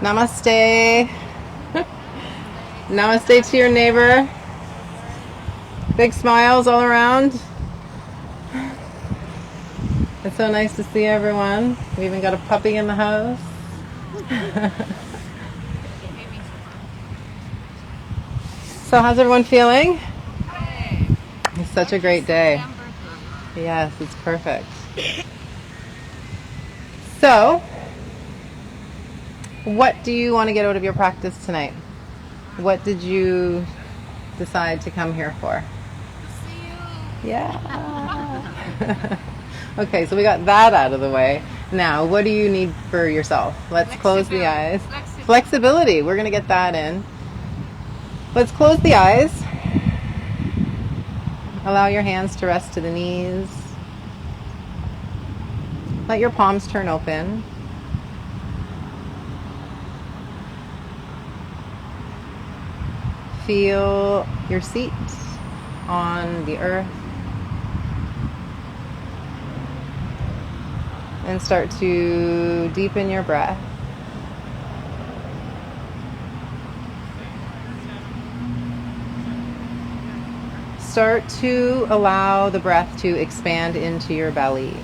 Namaste. Namaste to your neighbor. Big smiles all around. It's so nice to see everyone. We even got a puppy in the house. So how's everyone feeling? It's such a great day. Yes, it's perfect. So, what do you want to get out of your practice tonight? What did you decide to come here for? See you. Yeah. Okay, so we got that out of the way. Now, what do you need for yourself? Let's close the eyes. Flexibility. We're going to get that in. Let's close the eyes. Allow your hands to rest to the knees. Let your palms turn open. Feel your seat on the earth. And start to deepen your breath. Start to allow the breath to expand into your belly.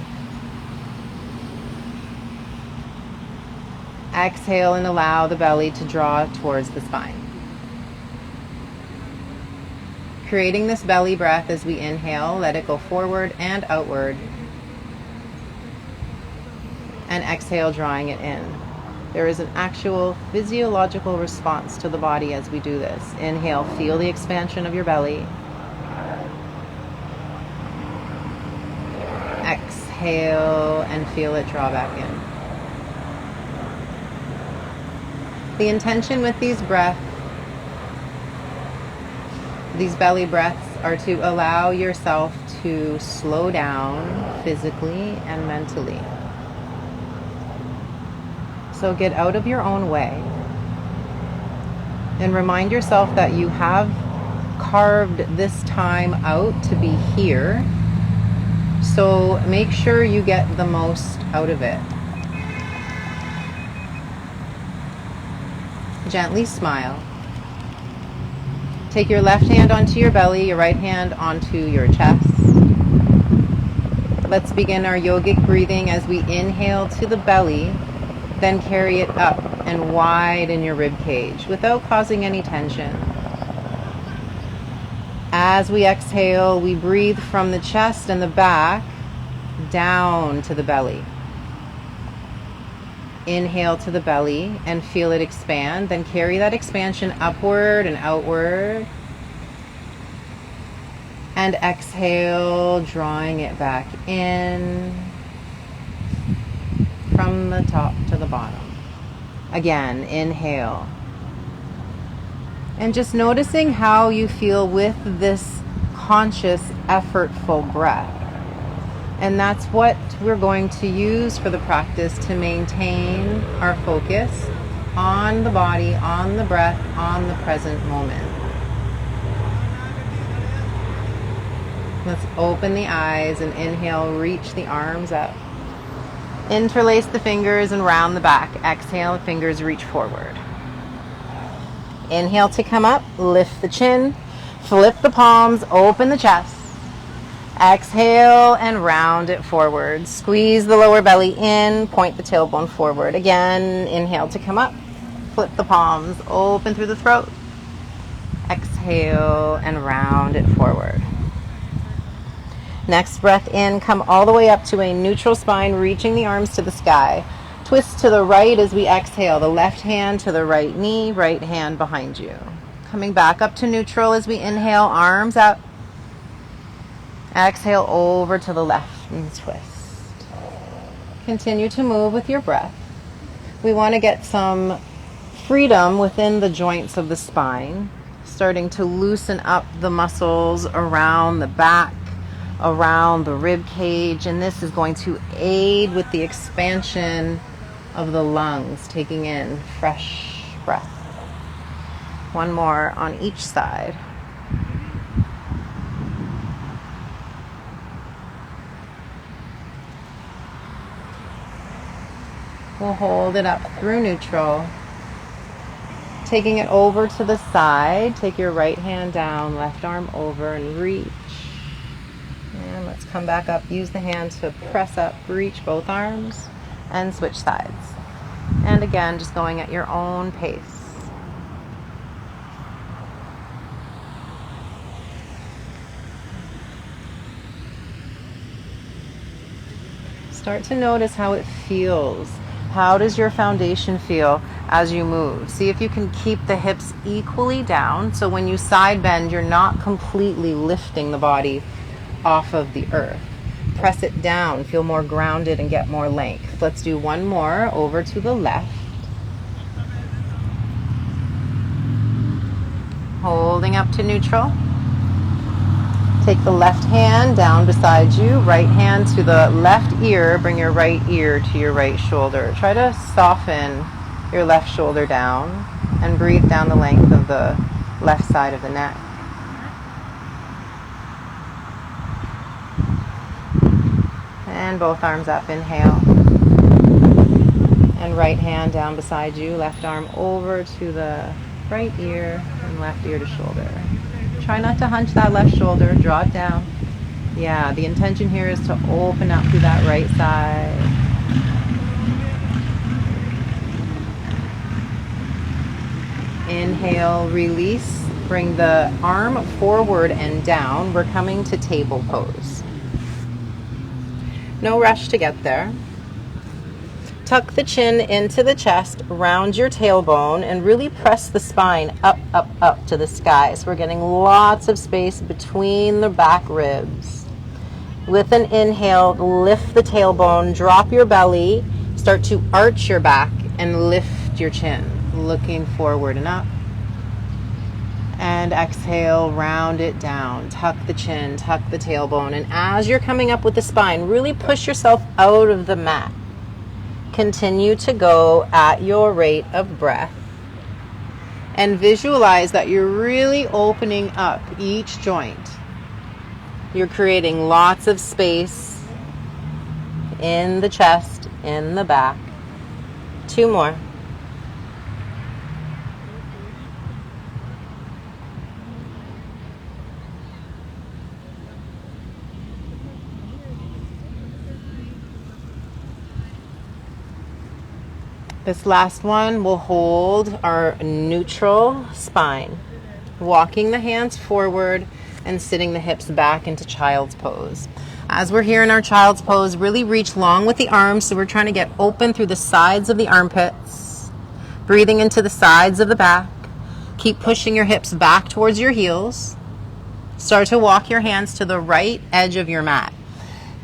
Exhale and allow the belly to draw towards the spine. Creating this belly breath as we inhale, let it go forward and outward. And exhale, drawing it in. There is an actual physiological response to the body as we do this. Inhale, feel the expansion of your belly. Exhale and feel it draw back in. The intention with these belly breaths are to allow yourself to slow down physically and mentally. So get out of your own way and remind yourself that you have carved this time out to be here. So make sure you get the most out of it. Gently smile. Take your left hand onto your belly, your right hand onto your chest. Let's begin our yogic breathing as we inhale to the belly, then carry it up and wide in your rib cage without causing any tension. As we exhale, we breathe from the chest and the back down to the belly. Inhale to the belly and feel it expand, then carry that expansion upward and outward. And exhale, drawing it back in from the top to the bottom. Again, inhale. And just noticing how you feel with this conscious, effortful breath. And that's what we're going to use for the practice to maintain our focus on the body, on the breath, on the present moment. Let's open the eyes and inhale, reach the arms up. Interlace the fingers and round the back. Exhale, fingers reach forward. Inhale to come up, lift the chin, flip the palms, open the chest. Exhale and round it forward. Squeeze the lower belly in, point the tailbone forward. Again, inhale to come up, flip the palms, open through the throat. Exhale and round it forward. Next breath in, come all the way up to a neutral spine, reaching the arms to the sky. Twist to the right as we exhale, the left hand to the right knee, right hand behind you. Coming back up to neutral as we inhale, arms up. Exhale over to the left and twist. Continue to move with your breath. We want to get some freedom within the joints of the spine, starting to loosen up the muscles around the back, around the rib cage, and this is going to aid with the expansion of the lungs, taking in fresh breath. One more on each side. We'll hold it up through neutral Taking it over to the side, take your right hand down, left arm over and reach. And let's come back up. Use the hand to press up, reach both arms, and switch sides. And again, just going at your own pace. Start to notice how it feels. How does your foundation feel as you move? See if you can keep the hips equally down, so when you side bend, you're not completely lifting the body off of the earth. Press it down, feel more grounded and get more length. Let's do one more over to the left. Holding up to neutral. Take the left hand down beside you, right hand to the left ear, bring your right ear to your right shoulder. Try to soften your left shoulder down and breathe down the length of the left side of the neck. And both arms up, inhale. And right hand down beside you, left arm over to the right ear and left ear to shoulder. Try not to hunch that left shoulder, draw it down. Yeah, the intention here is to open up through that right side. Inhale, release. Bring the arm forward and down. We're coming to table pose. No rush to get there. Tuck the chin into the chest, round your tailbone, and really press the spine up, up, up to the sky. So we're getting lots of space between the back ribs. With an inhale, lift the tailbone, drop your belly, start to arch your back, and lift your chin, looking forward and up. And exhale, round it down, tuck the chin, tuck the tailbone. And as you're coming up with the spine, really push yourself out of the mat. Continue to go at your rate of breath and visualize that you're really opening up each joint. You're creating lots of space in the chest, in the back. 2 more. This last one will hold our neutral spine, walking the hands forward and sitting the hips back into child's pose. As we're here in our child's pose, really reach long with the arms, so we're trying to get open through the sides of the armpits, breathing into the sides of the back. Keep pushing your hips back towards your heels. Start to walk your hands to the right edge of your mat.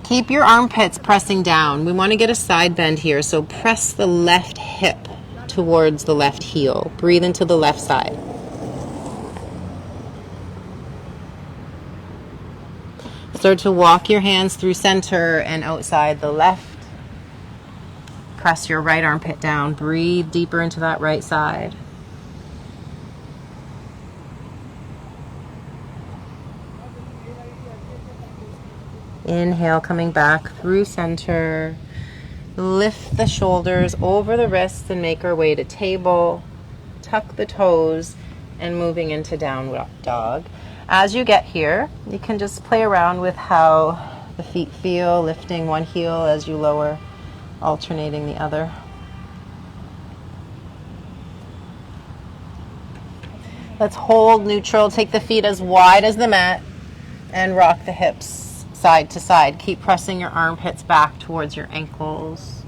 Keep your armpits pressing down. We want to get a side bend here, so press the left hip towards the left heel. Breathe into the left side. Start to walk your hands through center and outside the left. Press your right armpit down. Breathe deeper into that right side. Inhale, coming back through center. Lift the shoulders over the wrists and make our way to table. Tuck the toes and moving into downward dog. As you get here, you can just play around with how the feet feel, lifting one heel as you lower, alternating the other. Let's hold neutral. Take the feet as wide as the mat and rock the hips side to side. Keep pressing your armpits back towards your ankles.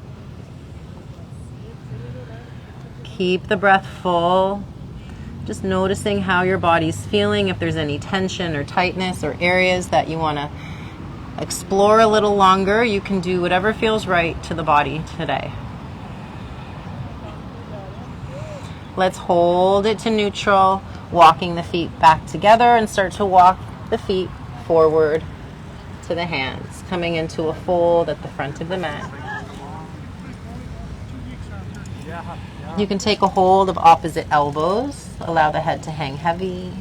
Keep the breath full. Just noticing how your body's feeling, if there's any tension or tightness or areas that you want to explore a little longer. You can do whatever feels right to the body today. Let's hold it to neutral, walking the feet back together, and start to walk the feet forward to the hands, coming into a fold at the front of the mat. You can take a hold of opposite elbows. Allow the head to hang heavy.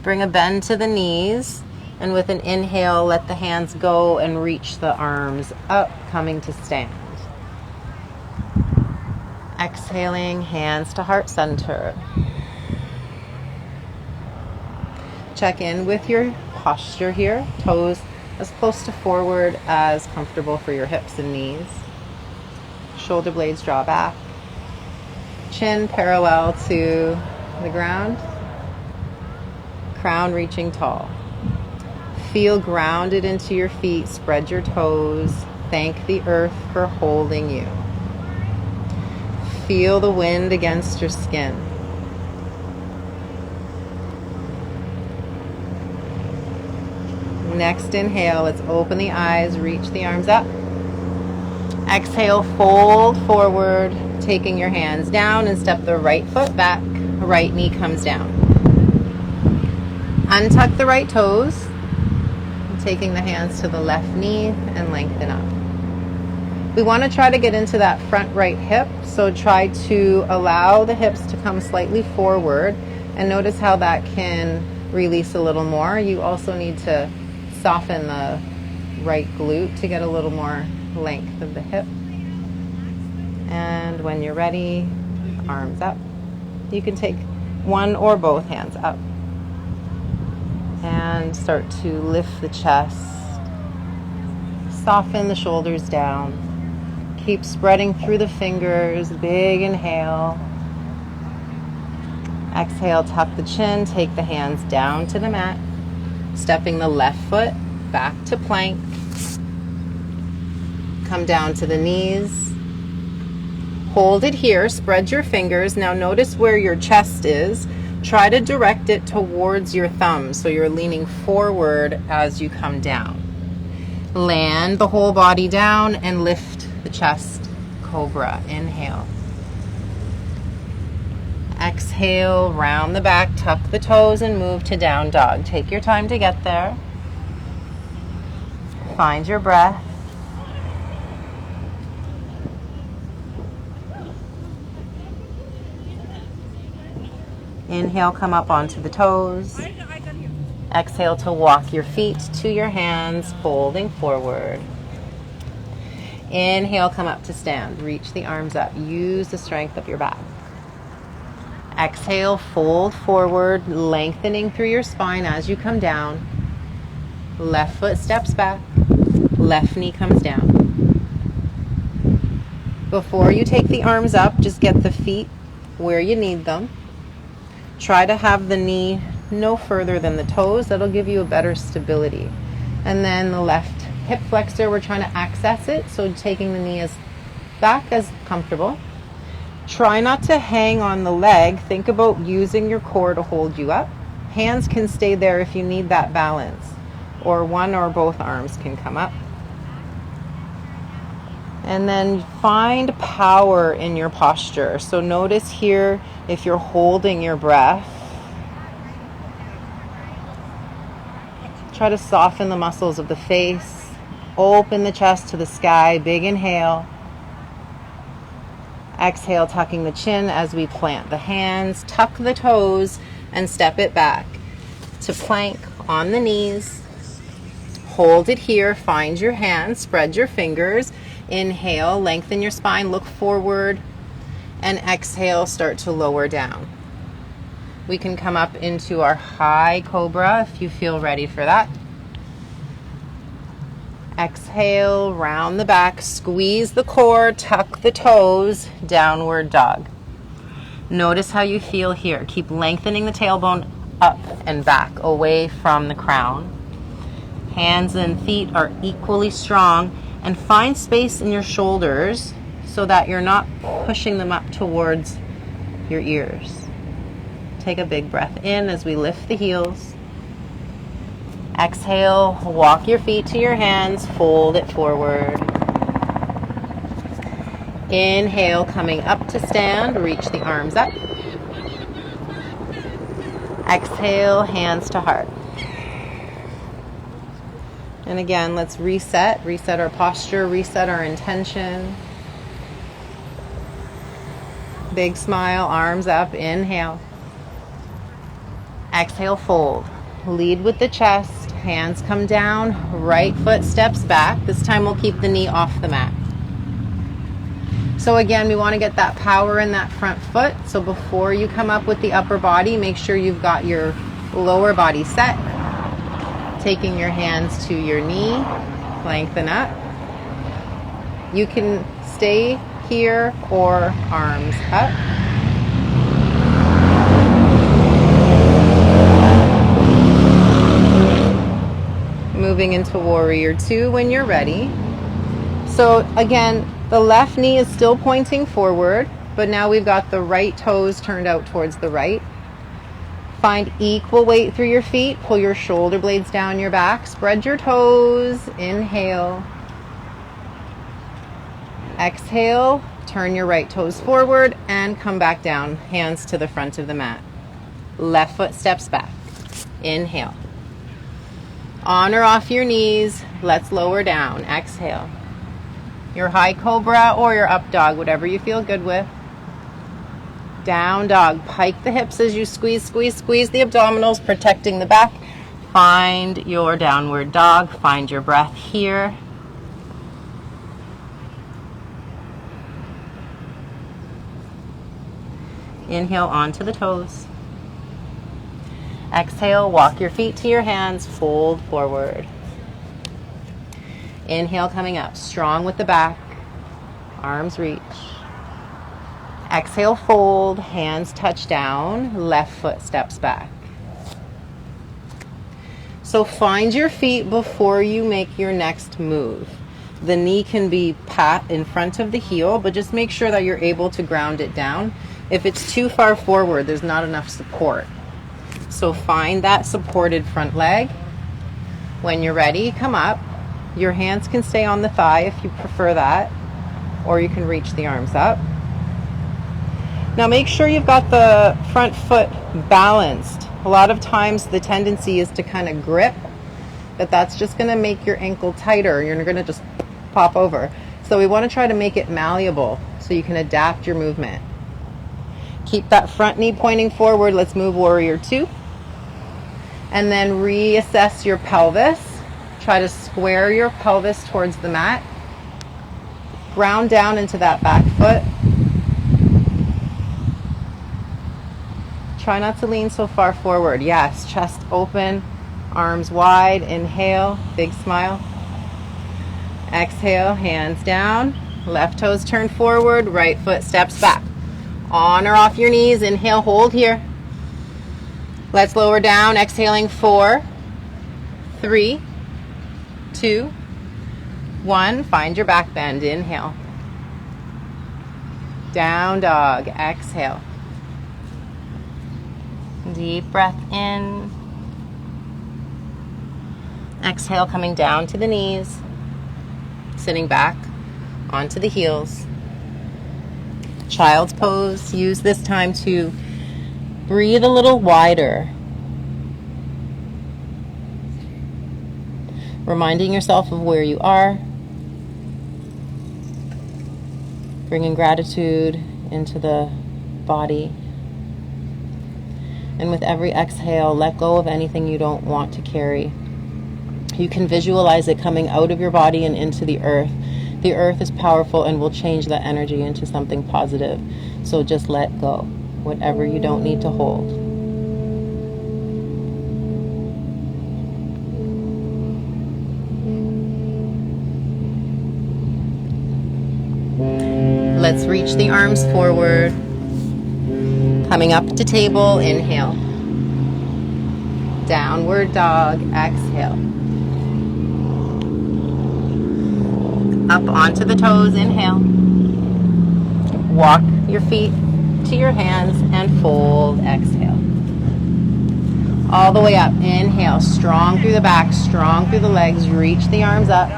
Bring a bend to the knees, and with an inhale, let the hands go and reach the arms up, coming to stand. Exhaling, hands to heart center. Check in with your posture here. Toes as close to forward as comfortable for your hips and knees. Shoulder blades draw back. Chin parallel to the ground. Crown reaching tall. Feel grounded into your feet. Spread your toes. Thank the earth for holding you. Feel the wind against your skin. Next inhale, let's open the eyes, reach the arms up. Exhale, fold forward, taking your hands down and step the right foot back. Right knee comes down. Untuck the right toes, taking the hands to the left knee and lengthen up. We want to try to get into that front right hip, so try to allow the hips to come slightly forward and notice how that can release a little more. You also need to soften the right glute to get a little more length of the hip. And when you're ready, arms up. You can take one or both hands up and start to lift the chest. Soften the shoulders down. Keep spreading through the fingers. Big inhale. Exhale, tuck the chin. Take the hands down to the mat. Stepping the left foot back to plank. Come down to the knees. Hold it here. Spread your fingers. Now notice where your chest is. Try to direct it towards your thumbs so you're leaning forward as you come down. Land the whole body down and lift the chest. Cobra. Inhale. Exhale, round the back, tuck the toes and move to down dog. Take your time to get there. Find your breath. Inhale, come up onto the toes. Exhale to walk your feet to your hands, folding forward. Inhale, come up to stand. Reach the arms up. Use the strength of your back. Exhale, fold forward, lengthening through your spine as you come down. Left foot steps back. Left knee comes down. Before you take the arms up, just get the feet where you need them. Try to have the knee no further than the toes. That'll give you a better stability. And then the left hip flexor, we're trying to access it, so taking the knee as back as comfortable. Try not to hang on the leg. Think about using your core to hold you up. Hands can stay there if you need that balance, or one or both arms can come up. And then find power in your posture. So notice here if you're holding your breath. Try to soften the muscles of the face. Open the chest to the sky. Big inhale. Exhale, tucking the chin as we plant the hands. Tuck the toes and step it back to plank on the knees. Hold it here. Find your hands. Spread your fingers. Inhale, lengthen your spine, look forward. And exhale, start to lower down. We can come up into our high cobra if you feel ready for that. Exhale, round the back, squeeze the core, tuck the toes, downward dog. Notice how you feel here. Keep lengthening the tailbone up and back, away from the crown. Hands and feet are equally strong, and find space in your shoulders so that you're not pushing them up towards your ears. Take a big breath in as we lift the heels. Exhale, walk your feet to your hands, fold it forward. Inhale, coming up to stand, reach the arms up. Exhale, hands to heart. And again, let's reset our posture, reset our intention. Big smile, arms up, inhale. Exhale, fold. Lead with the chest, hands come down, right foot steps back. This time we'll keep the knee off the mat. So again, we want to get that power in that front foot. So before you come up with the upper body, make sure you've got your lower body set. Taking your hands to your knee, lengthen up. You can stay here or arms up. Moving into Warrior Two when you're ready. So again, the left knee is still pointing forward, but now we've got the right toes turned out towards the right. Find equal weight through your feet. Pull your shoulder blades down your back. Spread your toes. Inhale. Exhale. Turn your right toes forward and come back down. Hands to the front of the mat. Left foot steps back. Inhale. On or off your knees. Let's lower down. Exhale. Your high cobra or your up dog, whatever you feel good with. Down dog. Pike the hips as you squeeze, squeeze, squeeze the abdominals, protecting the back. Find your downward dog. Find your breath here. Inhale onto the toes. Exhale, walk your feet to your hands, fold forward. Inhale, coming up, strong with the back, arms reach. Exhale, fold, hands touch down, left foot steps back. So find your feet before you make your next move. The knee can be pat in front of the heel, but just make sure that you're able to ground it down. If it's too far forward, there's not enough support. So find that supported front leg. When you're ready, come up. Your hands can stay on the thigh if you prefer that, or you can reach the arms up. Now make sure you've got the front foot balanced. A lot of times the tendency is to kind of grip, but that's just going to make your ankle tighter. You're going to just pop over. So we want to try to make it malleable so you can adapt your movement. Keep that front knee pointing forward. Let's move Warrior Two. And then reassess your pelvis. Try to square your pelvis towards the mat. Ground down into that back foot. Try not to lean so far forward. Yes, chest open, arms wide. Inhale, big smile. Exhale, hands down. Left toes turn forward, right foot steps back. On or off your knees. Inhale, hold here. Let's lower down, exhaling 4, 3, 2, 1. Find your back bend. Inhale. Down dog. Exhale. Deep breath in. Exhale, coming down to the knees. Sitting back onto the heels. Child's pose. Use this time to breathe a little wider. Reminding yourself of where you are. Bringing gratitude into the body. And with every exhale, let go of anything you don't want to carry. You can visualize it coming out of your body and into the earth. The earth is powerful and will change that energy into something positive. So just let go, whatever you don't need to hold. Let's reach the arms forward. Coming up to table, inhale. Downward dog, exhale. Up onto the toes, inhale. Walk your feet to your hands and fold, exhale. All the way up, inhale, strong through the back, strong through the legs, reach the arms up.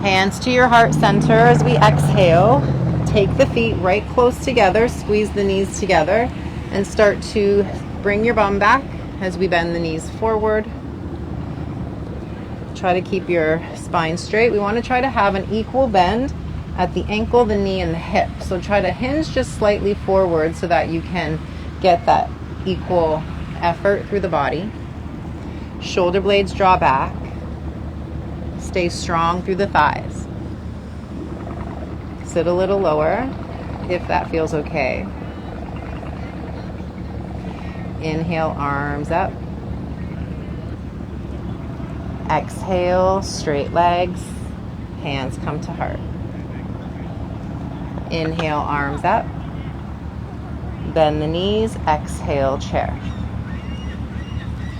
Hands to your heart center as we exhale. Take the feet right close together, squeeze the knees together, and start to bring your bum back as we bend the knees forward. Try to keep your spine straight. We want to try to have an equal bend at the ankle, the knee, and the hip. So try to hinge just slightly forward so that you can get that equal effort through the body. Shoulder blades draw back. Stay strong through the thighs. Sit a little lower if that feels okay. Inhale, arms up. Exhale, straight legs, hands come to heart. Inhale, arms up. Bend the knees, exhale, chair.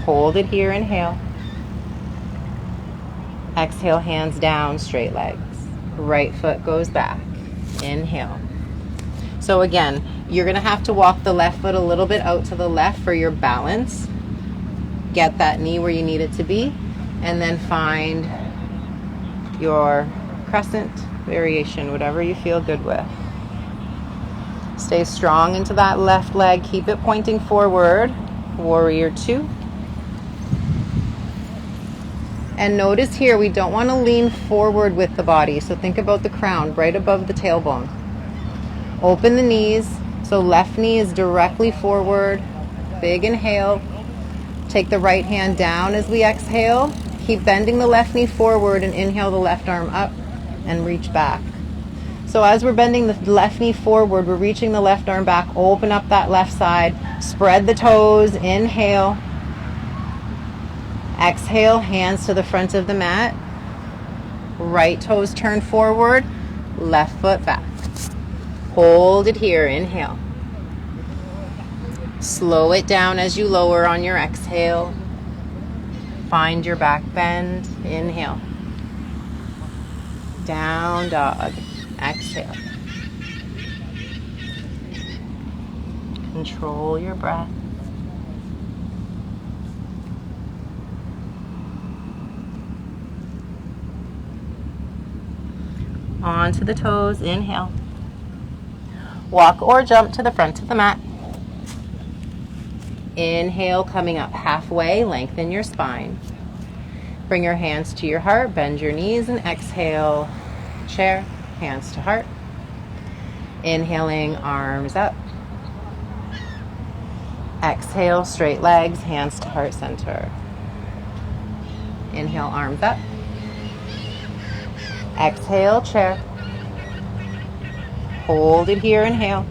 Hold it here, inhale. Exhale, hands down, straight legs. Right foot goes back. Inhale. So again, you're going to have to walk the left foot a little bit out to the left for your balance. Get that knee where you need it to be. And then find your crescent variation, whatever you feel good with. Stay strong into that left leg. Keep it pointing forward. Warrior two. And notice here, we don't want to lean forward with the body. So think about the crown right above the tailbone. Open the knees. So left knee is directly forward. Big inhale. Take the right hand down as we exhale. Keep bending the left knee forward and inhale the left arm up and reach back. So as we're bending the left knee forward, we're reaching the left arm back. Open up that left side. Spread the toes. Inhale. Exhale, hands to the front of the mat. Right toes turn forward. Left foot back. Hold it here. Inhale. Slow it down as you lower on your exhale. Find your back bend. Inhale. Down dog. Exhale. Control your breath. Onto the toes. Inhale. Walk or jump to the front of the mat. Inhale, coming up halfway, lengthen your spine. Bring your hands to your heart, bend your knees, and exhale, chair, hands to heart. Inhaling, arms up. Exhale, straight legs, hands to heart center. Inhale, arms up. Exhale, chair. Hold it here, inhale.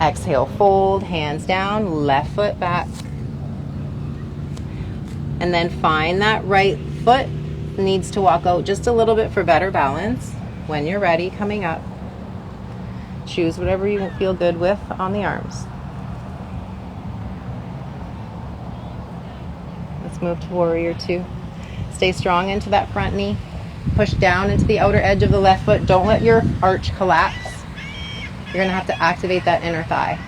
Exhale, fold, hands down, left foot back. And then find that right foot needs to walk out just a little bit for better balance. When you're ready, coming up, choose whatever you feel good with on the arms. Let's move to warrior two. Stay strong into that front knee. Push down into the outer edge of the left foot. Don't let your arch collapse. You're going to have to activate that inner thigh.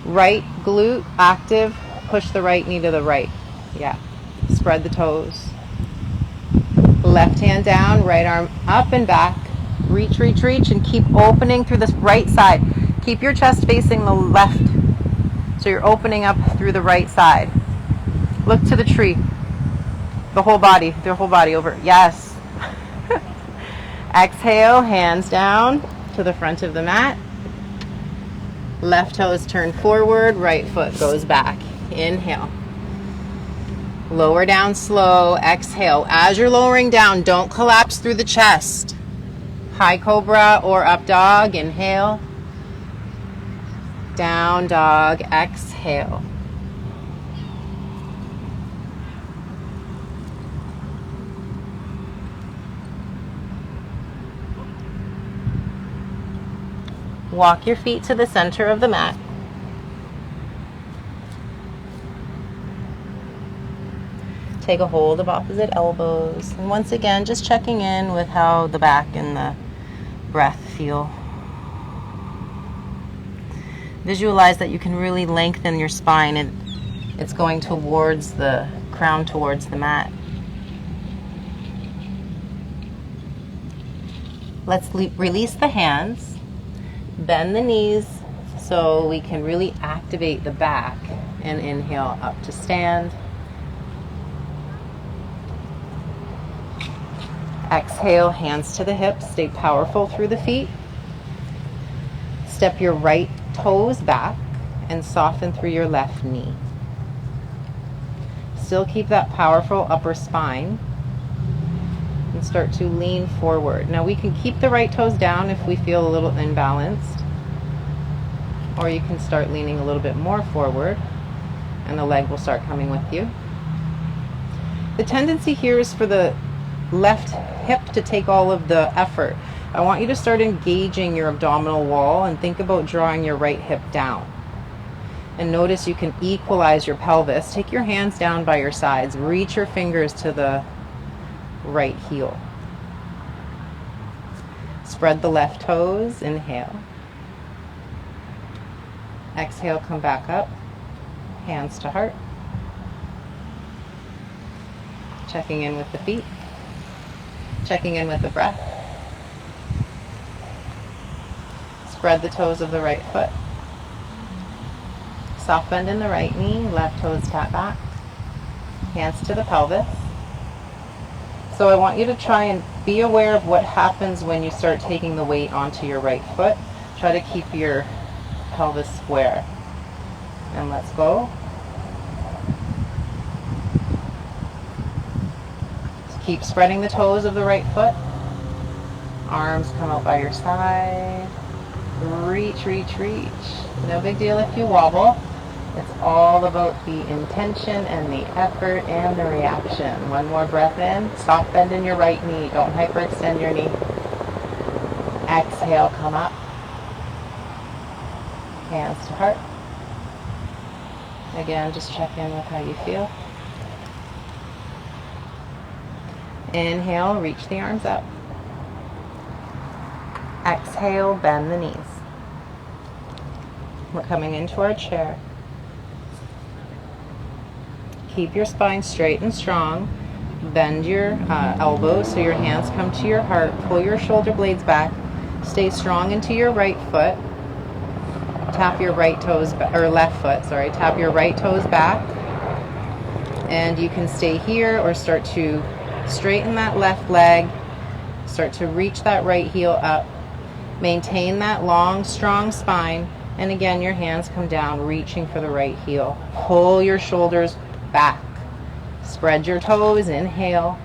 Right glute active. Push the right knee to the right. Yeah. Spread the toes. Left hand down, right arm up and back. Reach, reach, reach, and keep opening through this right side. Keep your chest facing the left. So you're opening up through the right side. Look to the tree. The whole body over. Yes. Exhale, hands down to the front of the mat. Left toes turn forward, right foot goes back. Inhale. Lower down slow. Exhale. As you're lowering down, don't collapse through the chest. High cobra or up dog. Inhale. Down dog. Exhale. Walk your feet to the center of the mat. Take a hold of opposite elbows. And once again, just checking in with how the back and the breath feel. Visualize that you can really lengthen your spine and it's going towards the crown, towards the mat. Let's release the hands. Bend the knees so we can really activate the back and inhale up to stand. Exhale, hands to the hips. Stay powerful through the feet. Step your right toes back and soften through your left knee. Still keep that powerful upper spine. and start to lean forward. Now we can keep the right toes down if we feel a little imbalanced, or you can start leaning a little bit more forward and the leg will start coming with you. The tendency here is for the left hip to take all of the effort. I want you to start engaging your abdominal wall and think about drawing your right hip down. And notice you can equalize your pelvis. Take your hands down by your sides. Reach your fingers to the right heel. Spread the left toes. Inhale. Exhale, come back up. Hands to heart. Checking in with the feet. Checking in with the breath. Spread the toes of the right foot. Soft bend in the right knee, left toes tap back. Hands to the pelvis. So I want you to try and be aware of what happens when you start taking the weight onto your right foot. Try to keep your pelvis square. And let's go. Just keep spreading the toes of the right foot. Arms come out by your side. Reach, reach, reach. No big deal if you wobble. It's all about the intention and the effort and the reaction. One more breath in. Soft bend in your right knee. Don't hyperextend your knee. Exhale, come up. Hands to heart. Again, just check in with how you feel. Inhale, reach the arms up. Exhale, bend the knees. We're coming into our chair. Keep your spine straight and strong. Bend your elbows so your hands come to your heart. Pull your shoulder blades back. Stay strong into your right foot. Tap your right toes, or left foot, sorry. Tap your right toes back. And you can stay here or start to straighten that left leg. Start to reach that right heel up. Maintain that long, strong spine. And again, your hands come down, reaching for the right heel. Pull your shoulders back. Spread your toes. Inhale.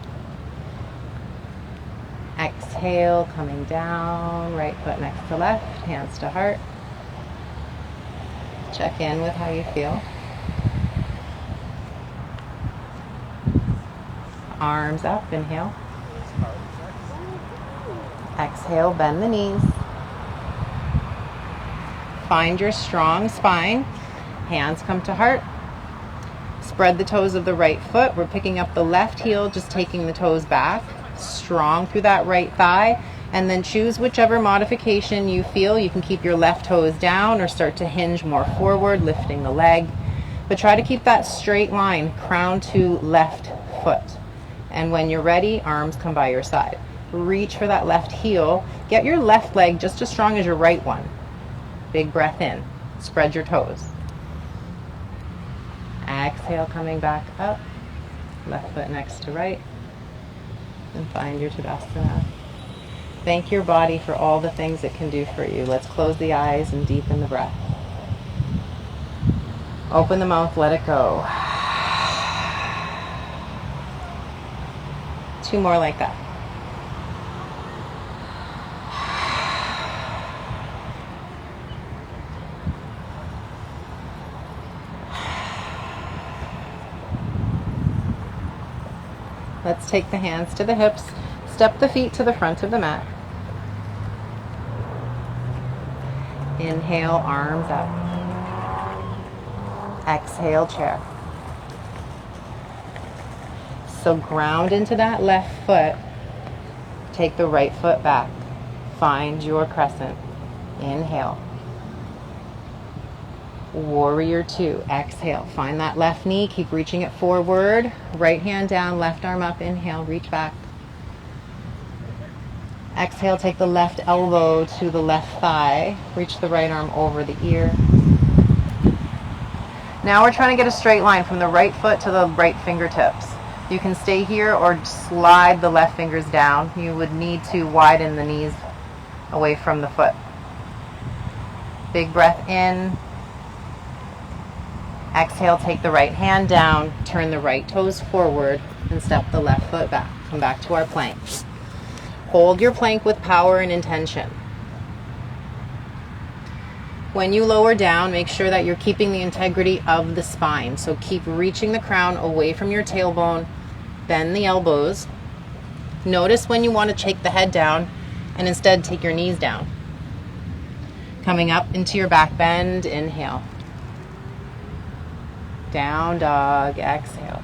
Exhale, coming down. Right foot next to left. Hands to heart. Check in with how you feel. Arms up. Inhale. Exhale, bend the knees. Find your strong spine. Hands come to heart. Spread the toes of the right foot. We're picking up the left heel, just taking the toes back. Strong through that right thigh. And then choose whichever modification you feel. You can keep your left toes down or start to hinge more forward, lifting the leg. But try to keep that straight line, crown to left foot. And when you're ready, arms come by your side. Reach for that left heel. Get your left leg just as strong as your right one. Big breath in. Spread your toes. Exhale, coming back up. Left foot next to right. And find your Tadasana. Thank your body for all the things it can do for you. Let's close the eyes and deepen the breath. Open the mouth, let it go. 2 more like that. Let's take the hands to the hips. Step the feet to the front of the mat. Inhale, arms up. Exhale, chair. So ground into that left foot. Take the right foot back. Find your crescent. Inhale. Warrior 2. Exhale. Find that left knee. Keep reaching it forward. Right hand down, left arm up. Inhale, reach back. Exhale, take the left elbow to the left thigh. Reach the right arm over the ear. Now we're trying to get a straight line from the right foot to the right fingertips. You can stay here or slide the left fingers down. You would need to widen the knees away from the foot. Big breath in. Exhale, take the right hand down, turn the right toes forward, and step the left foot back. come back to our plank. Hold your plank with power and intention. When you lower down, make sure that you're keeping the integrity of the spine. So keep reaching the crown away from your tailbone, bend the elbows. Notice when you want to take the head down and instead take your knees down. Coming up into your back bend, inhale. Down dog, exhale.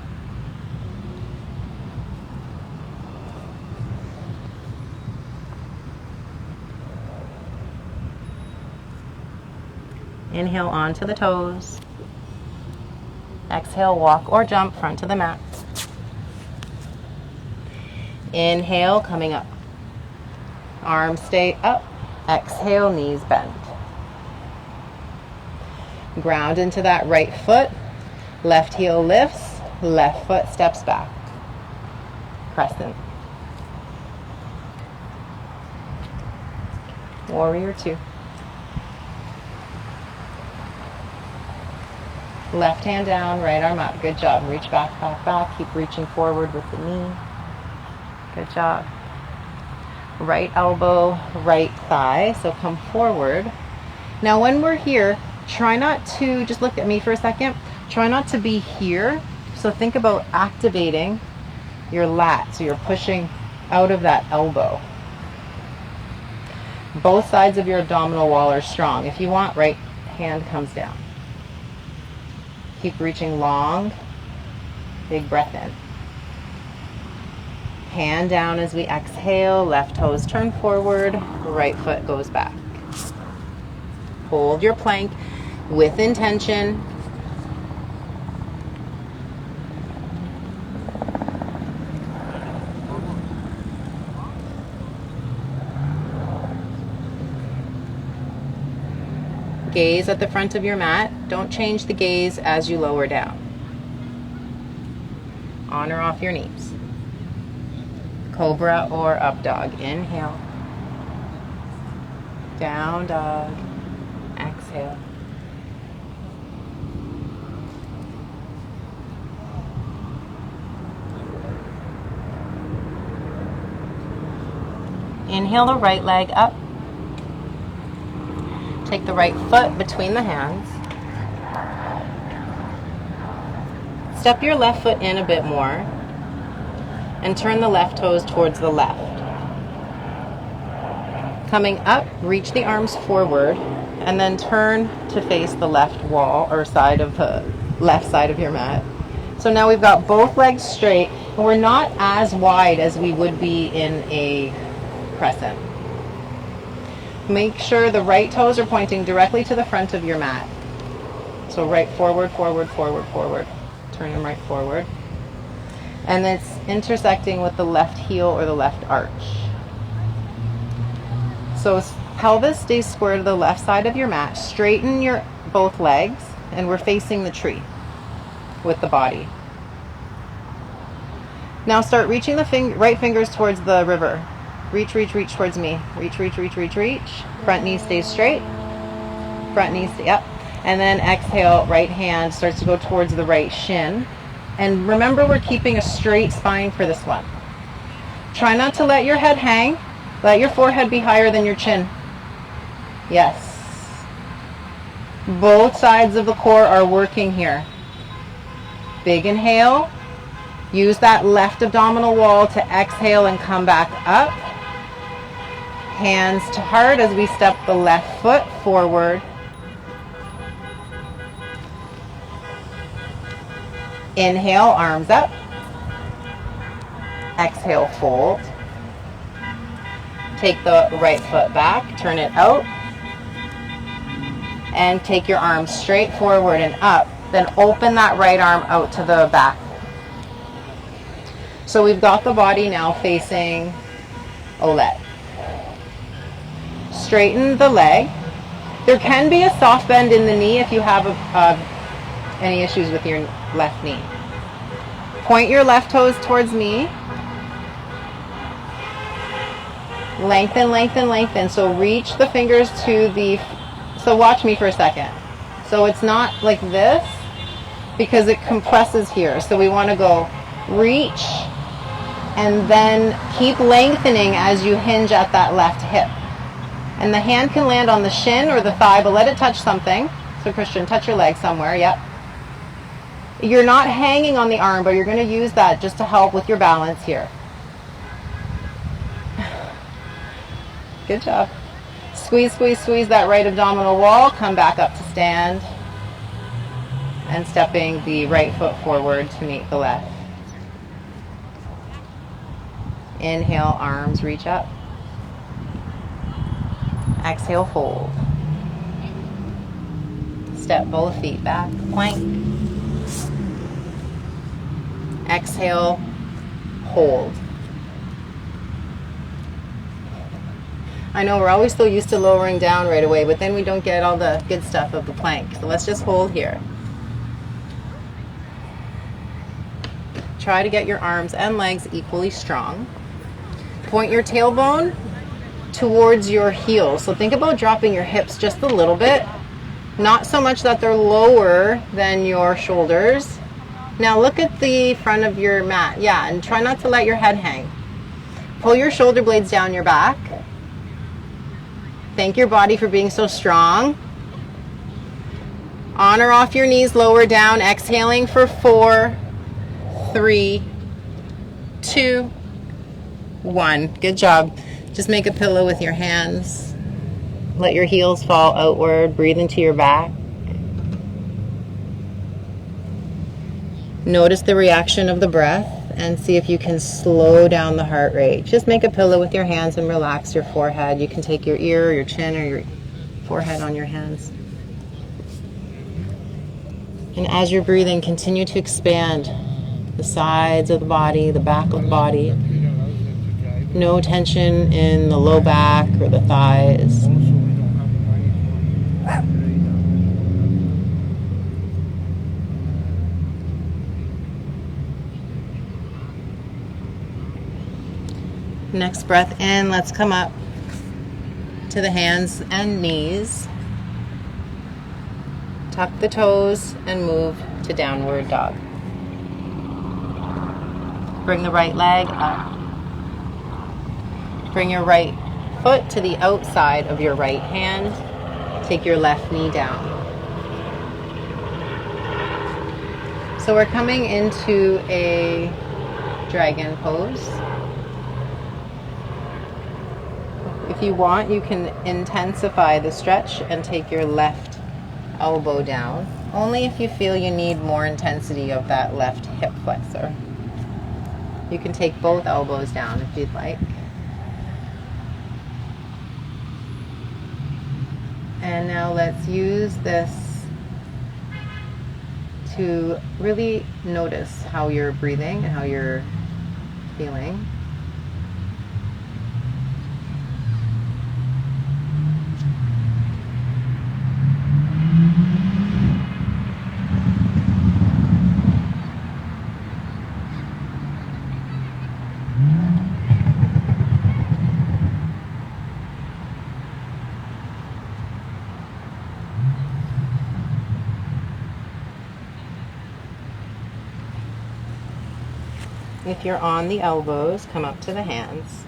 Inhale onto the toes. Exhale, walk or jump front to the mat. Inhale, coming up. Arms stay up. Exhale, knees bend. Ground into that right foot. Left heel lifts. Left foot steps back. Crescent. Warrior two. Left hand down, right arm up. Good job. Reach back, back, back. Keep reaching forward with the knee. Good job. Right elbow, right thigh. So come forward. Now when we're here, try not to, just look at me for a second. Try not to be here. So think about activating your lat. So you're pushing out of that elbow. Both sides of your abdominal wall are strong. If you want, right hand comes down. Keep reaching long. Big breath in. Hand down as we exhale. Left toes turn forward. Right foot goes back. Hold your plank with intention. Gaze at the front of your mat. Don't change the gaze as you lower down. On or off your knees. Cobra or up dog. Inhale. Down dog. Exhale. Inhale the right leg up. Take the right foot between the hands. Step your left foot in a bit more and turn the left toes towards the left. Coming up, reach the arms forward and then turn to face the left wall or side of the left side of your mat. So now we've got both legs straight and we're not as wide as we would be in a crescent. Make sure the right toes are pointing directly to the front of your mat. So right forward, forward, forward, forward. Turn them right forward. And it's intersecting with the left heel or the left arch. So pelvis stays square to the left side of your mat. Straighten your both legs and we're facing the tree with the body. Now start reaching the right fingers towards the river. Reach, reach, reach towards me. Reach, reach, reach, reach, reach. Front knee stays straight. Front knee stay up. And then exhale, right hand starts to go towards the right shin. And remember, we're keeping a straight spine for this one. Try not to let your head hang. Let your forehead be higher than your chin. Yes. Both sides of the core are working here. Big inhale. Use that left abdominal wall to exhale and come back up. Hands to heart as we step the left foot forward. Inhale, arms up. Exhale, fold. Take the right foot back, turn it out. And take your arms straight forward and up. Then open that right arm out to the back. So we've got the body now facing Olet. Straighten the leg. There can be a soft bend in the knee if you have any issues with your left knee. Point your left toes towards me. Lengthen, lengthen, lengthen. So reach the fingers to the, so watch me for a second. So it's not like this because it compresses here. So we want to go reach And then keep lengthening as you hinge at that left hip. And the hand can land on the shin or the thigh, but let it touch something. So Christian, touch your leg somewhere, yep. You're not hanging on the arm, but you're going to use that just to help with your balance here. Good job. Squeeze, squeeze, squeeze that right abdominal wall. Come back up to stand. And stepping the right foot forward to meet the left. Inhale, arms reach up. Exhale, fold. Step both feet back, plank. Exhale, hold. I know we're always so used to lowering down right away, but then we don't get all the good stuff of the plank. So let's just hold here. Try to get your arms and legs equally strong. Point your tailbone towards your heels. So think about dropping your hips just a little bit. Not so much that they're lower than your shoulders. Now look at the front of your mat. Yeah, and try not to let your head hang. Pull your shoulder blades down your back. Thank your body for being so strong. On or off your knees, lower down. Exhaling for 4, 3, 2, 1. Good job. Just make a pillow with your hands. Let your heels fall outward. Breathe into your back. Notice the reaction of the breath and see if you can slow down the heart rate. Just make a pillow with your hands and relax your forehead. You can take your ear or your chin or your forehead on your hands. And as you're breathing, continue to expand the sides of the body, the back of the body. No tension in the low back or the thighs. Next breath in, let's come up to the hands and knees. Tuck the toes and move to downward dog. Bring the right leg up. Bring your right foot to the outside of your right hand. Take your left knee down. So we're coming into a dragon pose. If you want, you can intensify the stretch and take your left elbow down. Only if you feel you need more intensity of that left hip flexor. You can take both elbows down if you'd like. And now let's use this to really notice how you're breathing and how you're feeling. If you're on the elbows, come up to the hands.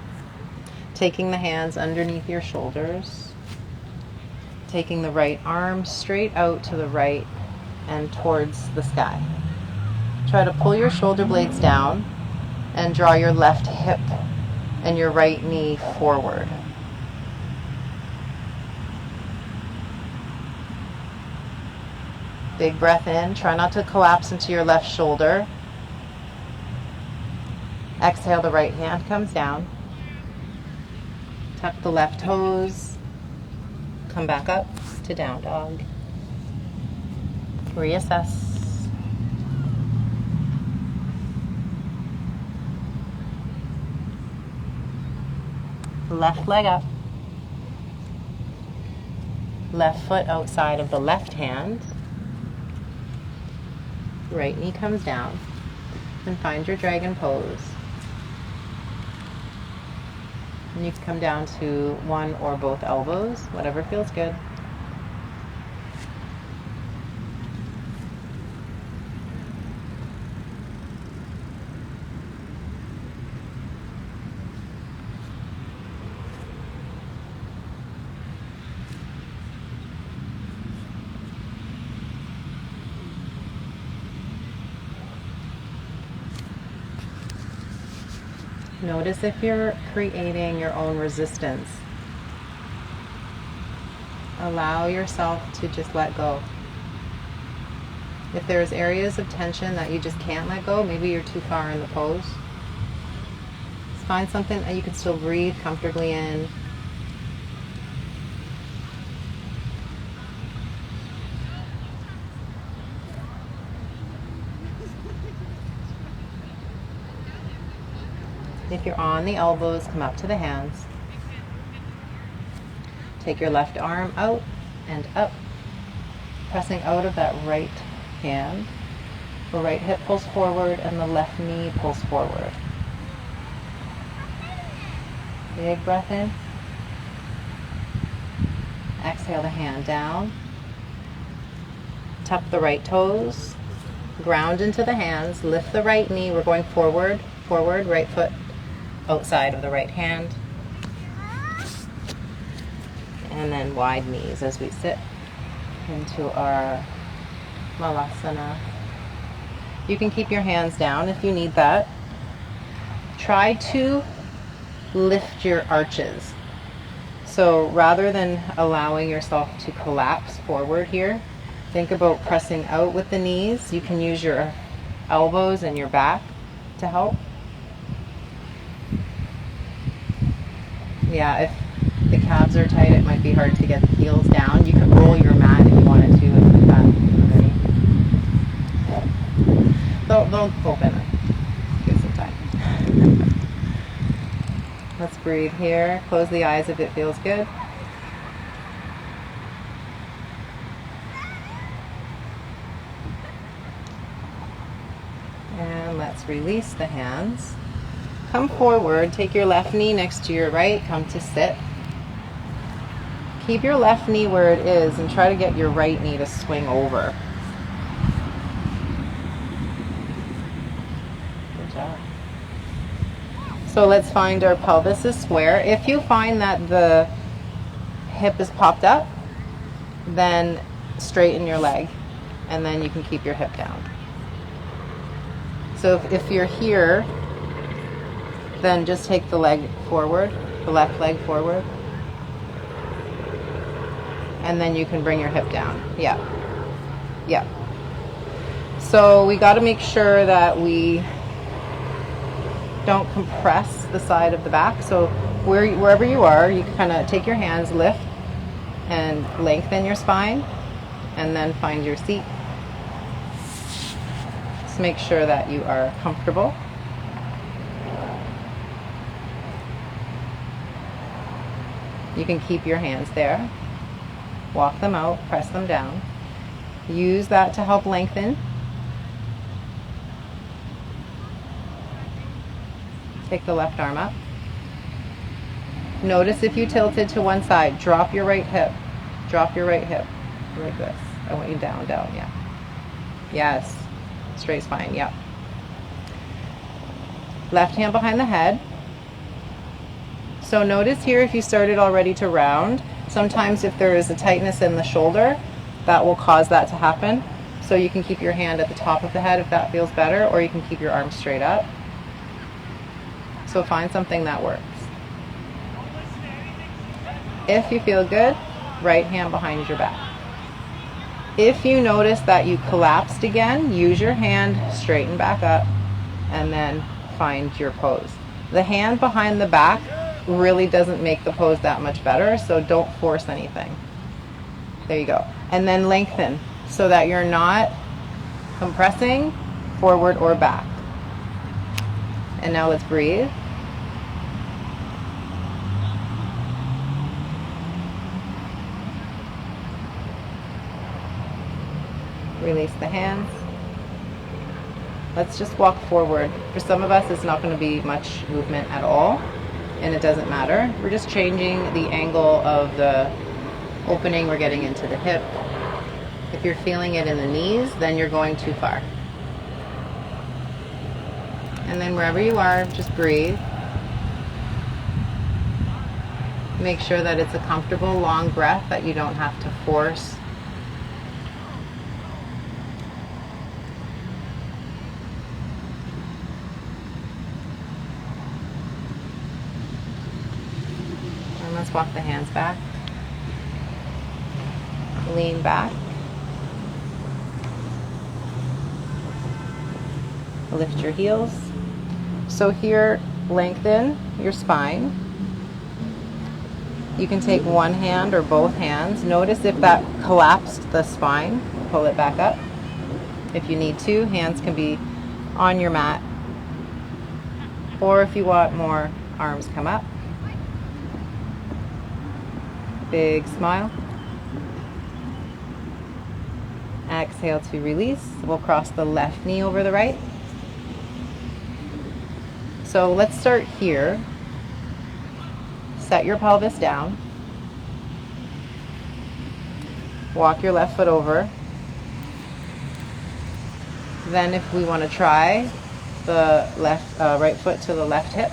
Taking the hands underneath your shoulders. Taking the right arm straight out to the right and towards the sky. Try to pull your shoulder blades down and draw your left hip and your right knee forward. Big breath in. Try not to collapse into your left shoulder. Exhale, the right hand comes down. Tuck the left toes. Come back up to down dog. Reassess. Left leg up. Left foot outside of the left hand. Right knee comes down. And find your dragon pose. And you can come down to one or both elbows, whatever feels good. Notice if you're creating your own resistance. Allow yourself to just let go. If there's areas of tension that you just can't let go, maybe you're too far in the pose. Just find something that you can still breathe comfortably in. If you're on the elbows, come up to the hands. Take your left arm out and up, pressing out of that right hand. The right hip pulls forward and the left knee pulls forward. Big breath in. Exhale the hand down. Tuck the right toes. Ground into the hands. Lift the right knee. We're going forward, forward, right foot outside of the right hand. And then wide knees as we sit into our Malasana. You can keep your hands down if you need that. Try to lift your arches. So rather than allowing yourself to collapse forward here, think about pressing out with the knees. You can use your elbows and your back to help. Yeah, if the calves are tight, it might be hard to get the heels down. You could roll your mat if you wanted to with that already. Don't open it. Give some time. Let's breathe here. Close the eyes if it feels good. And let's release the hands. Come forward, take your left knee next to your right, come to sit. Keep your left knee where it is and try to get your right knee to swing over. Good job. So let's find our pelvis is square. If you find that the hip is popped up, then straighten your leg and then you can keep your hip down. So if you're here, then just take the leg forward, the left leg forward. And then you can bring your hip down. Yeah. Yeah. So we got to make sure that we don't compress the side of the back. So wherever you are, you can kind of take your hands, lift, and lengthen your spine, and then find your seat. Just make sure that you are comfortable. You can keep your hands there. Walk them out, press them down. Use that to help lengthen. Take the left arm up. Notice if you tilted to one side, drop your right hip. Drop your right hip like this. I want you down, down, yeah. Yes, straight spine, yep. Left hand behind the head. So notice here if you started already to round, sometimes if there is a tightness in the shoulder, that will cause that to happen. So you can keep your hand at the top of the head if that feels better, or you can keep your arms straight up. So find something that works. If you feel good, right hand behind your back. If you notice that you collapsed again, use your hand, straighten back up, and then find your pose. The hand behind the back really doesn't make the pose that much better, so don't force anything. There you go. And then lengthen so that you're not compressing forward or back. And now let's breathe. Release the hands. Let's just walk forward. For some of us, it's not going to be much movement at all, and it doesn't matter. We're just changing the angle of the opening we're getting into the hip. If you're feeling it in the knees, then you're going too far. And then wherever you are, just breathe. Make sure that it's a comfortable, long breath that you don't have to force. Let's walk the hands back. Lean back. Lift your heels. So here, lengthen your spine. You can take one hand or both hands. Notice if that collapsed the spine, pull it back up. If you need to, hands can be on your mat. Or if you want more, arms come up. Big smile. Exhale to release. We'll cross the left knee over the right. So let's start here. Set your pelvis down. Walk your left foot over. Then if we want to try the right foot to the left hip,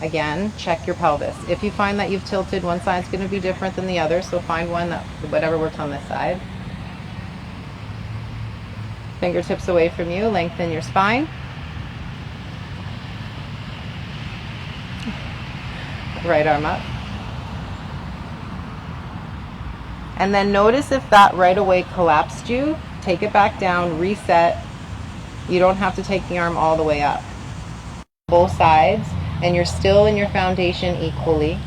again, check your pelvis. If you find that you've tilted, one side's going to be different than the other, so find one that whatever works on this side. Fingertips away from you, lengthen your spine. Right arm up. And then notice if that right away collapsed you, take it back down, reset. You don't have to take the arm all the way up. Both sides, and you're still in your foundation equally.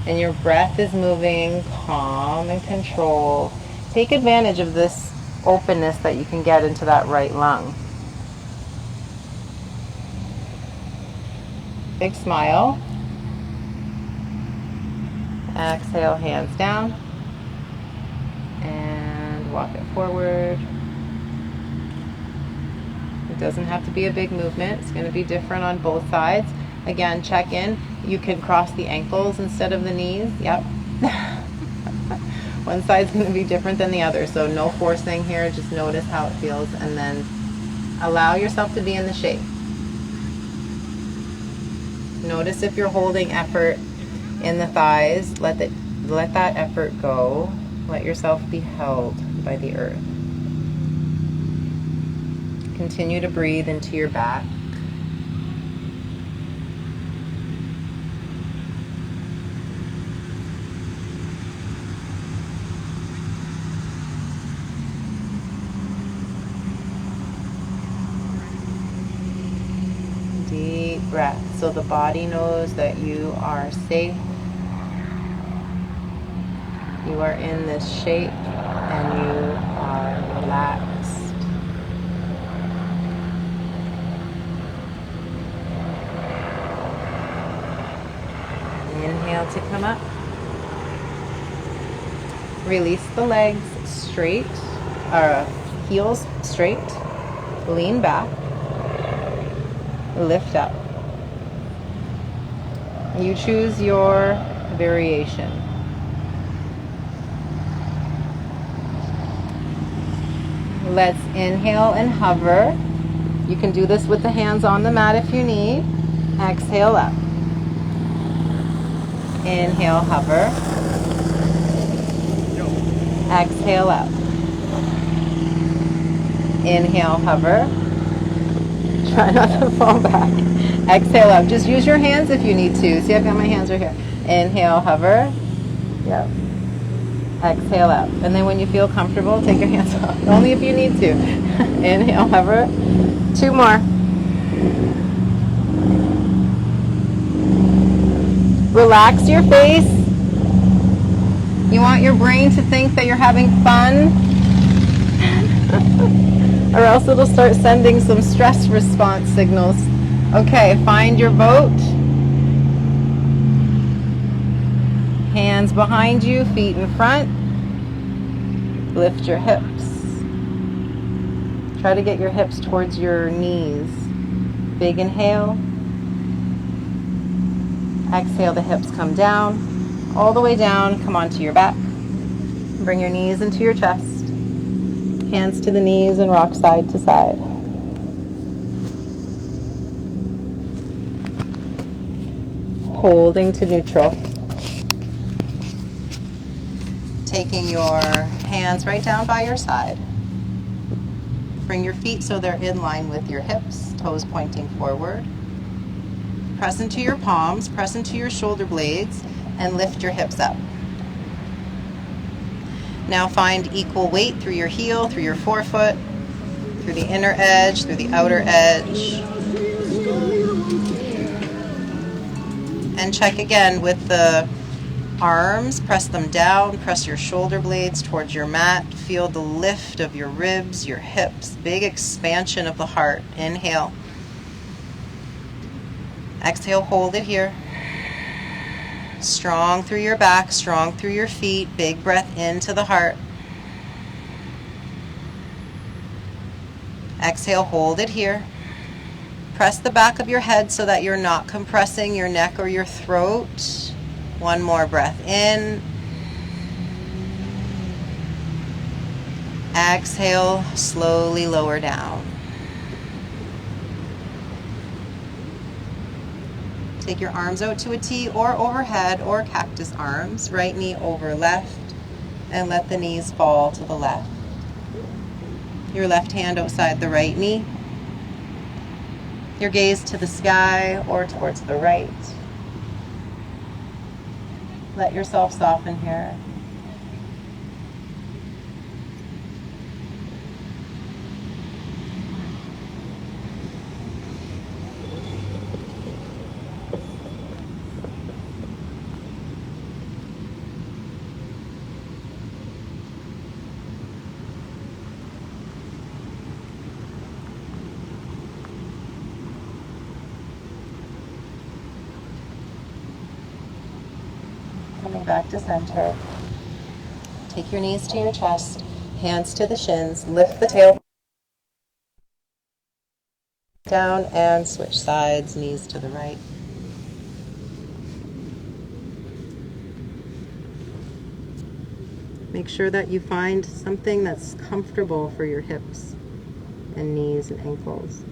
And your breath is moving calm and controlled. Take advantage of this openness that you can get into that right lung. Big smile. Exhale, hands down. And walk it forward. It doesn't have to be a big movement. It's going to be different on both sides. Again, check in. You can cross the ankles instead of the knees. Yep. One side's going to be different than the other, so no forcing here. Just notice how it feels and then allow yourself to be in the shape. Notice if you're holding effort in the thighs, let that effort go. Let yourself be held by the earth. Continue to breathe into your back. Deep breath so the body knows that you are safe. You are in this shape and you are relaxed. Inhale to come up. Release the legs straight, heels straight. Lean back. Lift up. You choose your variation. Let's inhale and hover. You can do this with the hands on the mat if you need. Exhale up. Inhale, hover. Exhale up. Inhale, hover. Try not to fall back. Exhale up. Just use your hands if you need to. See, I've got my hands right here. Inhale, hover. Yep. Exhale up. And then when you feel comfortable, take your hands off. Only if you need to. Inhale, hover. 2 more. Relax your face. You want your brain to think that you're having fun, or else it'll start sending some stress response signals. Okay, find your boat. Hands behind you, feet in front. Lift your hips. Try to get your hips towards your knees. Big inhale. Exhale, the hips come down, all the way down, come onto your back. Bring your knees into your chest. Hands to the knees and rock side to side. Holding to neutral. Taking your hands right down by your side. Bring your feet so they're in line with your hips, toes pointing forward. Press into your palms, press into your shoulder blades. and lift your hips up. Now find equal weight through your heel, through your forefoot, through the inner edge, through the outer edge. And check again with the arms, press them down, press your shoulder blades towards your mat. Feel the lift of your ribs, your hips, big expansion of the heart. Inhale. Exhale, hold it here. Strong through your back, strong through your feet. Big breath into the heart. Exhale, hold it here. Press the back of your head so that you're not compressing your neck or your throat. One more breath in. Exhale, slowly lower down. Take your arms out to a T or overhead or cactus arms. Right knee over left, and let the knees fall to the left. Your left hand outside the right knee. Your gaze to the sky or towards the right. Let yourself soften here. Coming back to center. Take your knees to your chest, hands to the shins, lift the tail down and switch sides, knees to the right. Make sure that you find something that's comfortable for your hips and knees and ankles.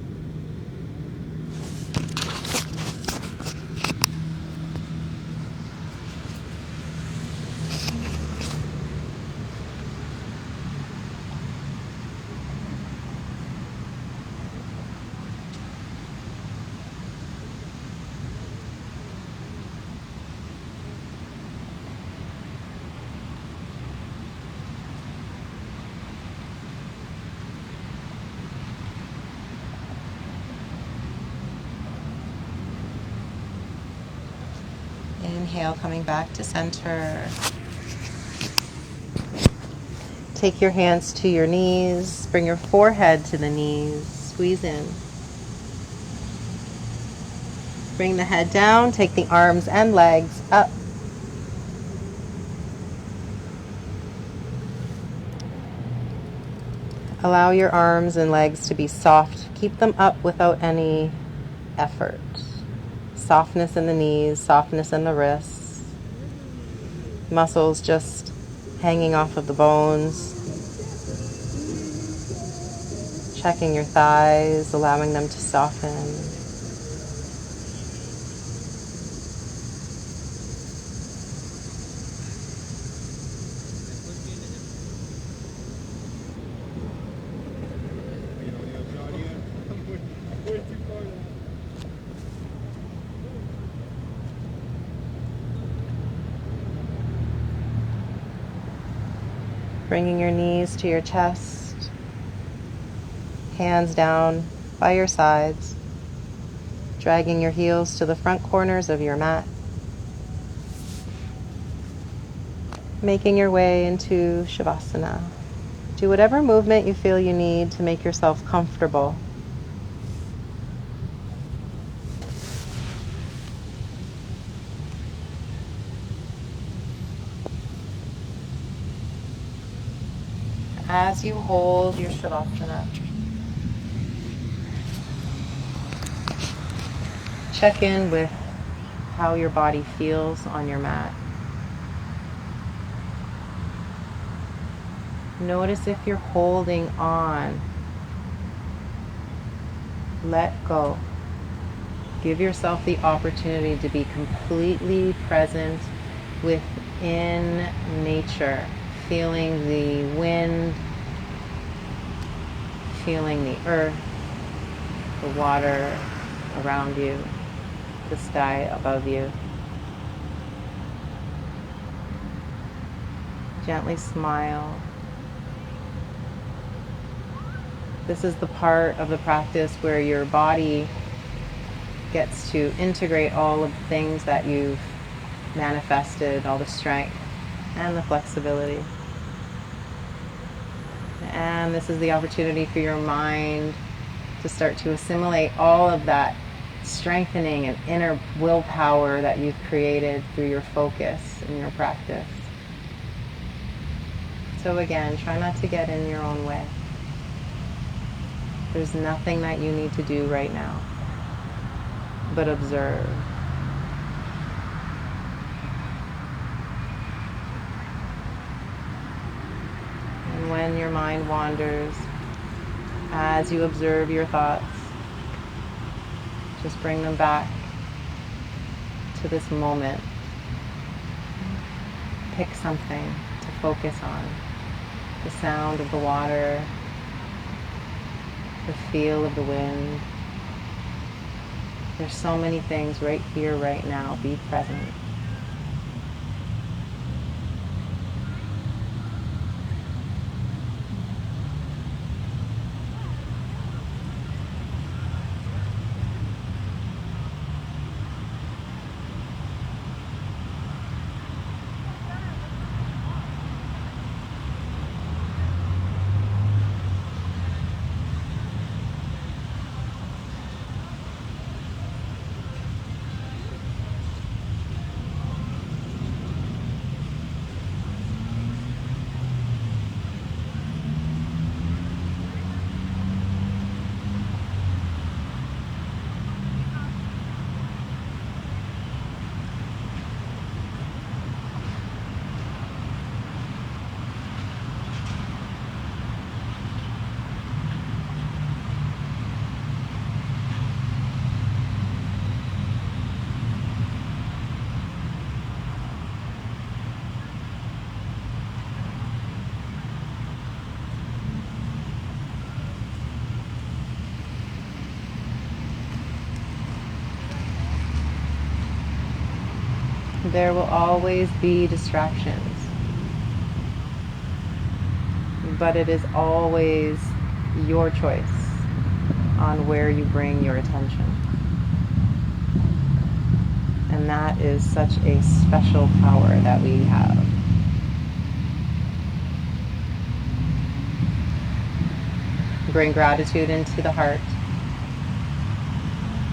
Inhale, coming back to center. Take your hands to your knees. Bring your forehead to the knees. Squeeze in. Bring the head down. Take the arms and legs up. Allow your arms and legs to be soft. Keep them up without any effort. Softness in the knees, softness in the wrists. Muscles just hanging off of the bones. Checking your thighs, allowing them to soften. Bringing your knees to your chest, hands down by your sides, dragging your heels to the front corners of your mat, making your way into Shavasana. Do whatever movement you feel you need to make yourself comfortable. As you hold your Shavasana, check in with how your body feels on your mat. Notice if you're holding on. Let go. Give yourself the opportunity to be completely present within nature. Feeling the wind, feeling the earth, the water around you, the sky above you. Gently smile. This is the part of the practice where your body gets to integrate all of the things that you've manifested, all the strength and the flexibility. And this is the opportunity for your mind to start to assimilate all of that strengthening and inner willpower that you've created through your focus in your practice. So again, try not to get in your own way. There's nothing that you need to do right now, but observe. And when your mind wanders, as you observe your thoughts, just bring them back to this moment. Pick something to focus on. The sound of the water, the feel of the wind. There's so many things right here, right now. Be present. There will always be distractions, but it is always your choice on where you bring your attention. And that is such a special power that we have. Bring gratitude into the heart.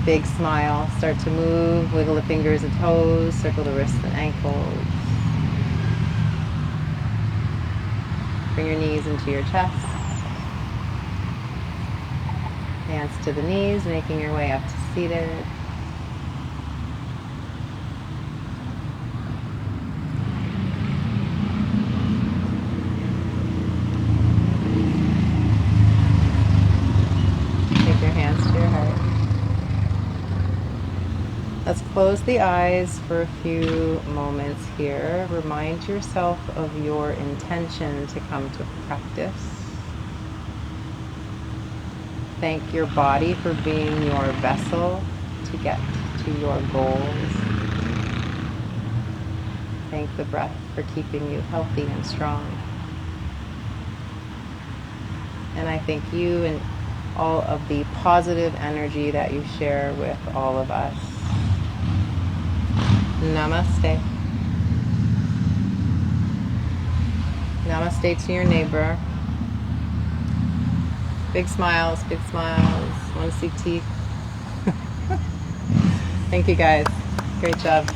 Big smile. Start to move. Wiggle the fingers and toes. Circle the wrists and ankles. Bring your knees into your chest. Hands to the knees, making your way up to seated. Take your hands to your heart. Let's close the eyes for a few moments here. Remind yourself of your intention to come to practice. Thank your body for being your vessel to get to your goals. Thank the breath for keeping you healthy and strong. And I thank you and all of the positive energy that you share with all of us. Namaste. Namaste to your neighbor. Big smiles, big smiles. Want to see teeth? Thank you guys. Great job.